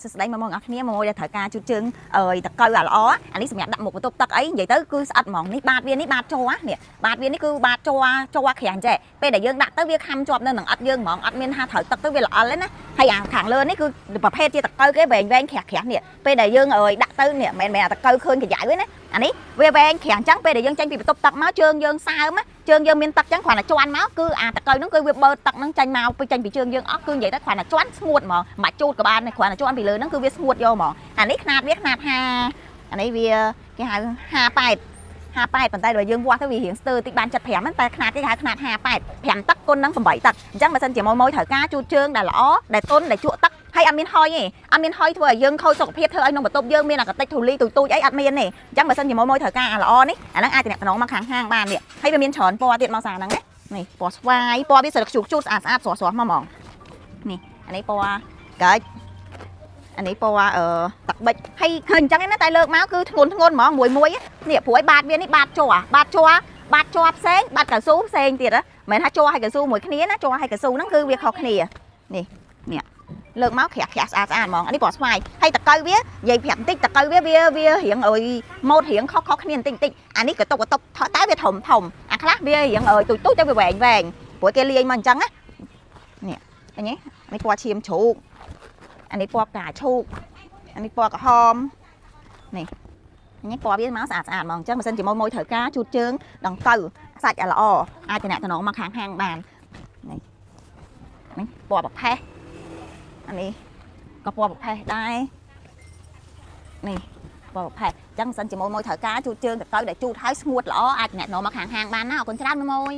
សួស្តីមកអរគ្នាមកដល់ត្រូវការជួបជើងតកៅអាល្អអានេះសម្រាប់ដាក់មុខបន្ទប់ទឹកអីនិយាយទៅគឺស្អិតហ្មងនេះបាតវានេះបាតជ័រនេះបាតវានេះគឺបាតជ័រក្រាញ់ចេះពេលដែលយើងដាក់ទៅវាខំជាប់នៅនឹងអត់យើងហ្មងអត់មានថាត្រូវទឹកទៅវាល្អទេណាហើយអាខាងលើនេះគឺប្រភេទជាតកៅគេវែងក្រាស់នេះពេលដែលយើងដាក់ទៅនេះមិនមែនអាតកៅឃើញកញ្ចៅទេណាអានេះវាវែងក្រាស់អញ្ចឹងពេលដែលយើងចេញពីបន្ទប់ទឹកមកជើងយើងសើមជើងយើងមានទឹកអញ្ចឹងគ្រាន់តែជន់មកគឺអាតកៅហ្នឹងគឺវាបើទឹកហ្នឹងចេញមកចេញពីជើងយើងអស់គឺនិយាយទៅគ្រាន់តែជន់ស្ងួតហ្មងមិនបាច់ជូតក៏បានគ្រាន់តែជន់ពីលើហ្នឹងគឺវាស្ងួតយកហ្មងអានេះຂະຫນាតវាຂະຫນាត50អានេះវាគេហៅ58ប៉ុន្តែបើយើងវាស់ទៅវារៀងស្ទើរតិចបាន75តែຂະຫນាតគេហៅຂະຫນាត58 5ទឹកគុណនឹង8ទឹកអញ្ចឹងបើសិនជាម៉ួយត្រូវការជូតជើងដែលល្អដែលទន់ដែលជក់ទឹកហើយអត់មានហុយទេអត់មានហុយធ្វើឲ្យយើងខូចសុខភាពធ្វើឲ្យក្នុងបន្ទប់យើងមានអាកតិចធូលីទូចអីអត់មានទេអញ្ចឹងបើសិនជាម៉ួយត្រូវការអាល្អនេះអាហ្នឹងអាចតំណងមកខាងហាងបាននេះហើយវាមានច្រើនពណ៌ទៀតមកសារហ្នឹងណានេះពណ៌ស្វាយពណ៌វាស្រកជូតស្អាតស្រស់មកហ្មងនេះអានេះពណ៌កាច់អានេះពណ៌ទឹកបិចហើយឃើញអញ្ចឹងណាតែលើកមកគឺធ្ងន់ហ្មងមួយនេះព្រួយបាតវានេះបាតជ័រផ្សេងបាតកៅស៊ូផ្សេងទៀតហ៎មិនមែនថាជ័រហើយកៅស៊ូមួយគ្នាណាជ័រហើយកៅស៊ូហ្នឹងគឺវាខុសគ្នានេះលើកមកក្រាស់ស្អាតហ្មងអានេះពណ៌ស្វាយហើយតកៅវានិយាយប្រាប់បន្តិចតកៅវារៀងម៉ូតរៀងខុសគ្នាបន្តិចអានេះកតុបតែវាធំអាខ្លះវារៀងទូចតែវាវែងព្រោះគេលាយមកអញ្ចឹងណានេះឃើញទេនេះពណ៌ឈាមជ្រូកអានេះពណ៌ផ្កាឈូកអានេះពណ៌ក្រហមនេះពណ៌វាមកស្អាតហ្មងអញ្ចឹងបើសិនជាម៉ួយត្រូវការជូតជើងដង្កូវសាច់ល្អអាចតំណងមកខាងហាងបាននេះពណ៌ប្រផេះអានេះក៏ពណ៌ប្រផេះដែរនេះពណ៌ប្រផេះអញ្ចឹងសិនជាម៉ួយត្រូវការជូតជើងដង្កូវដែលជូតហើយស្ងួតល្អអាចតំណងមកខាងហាងបានណាអរគុណច្រើនម៉ួយ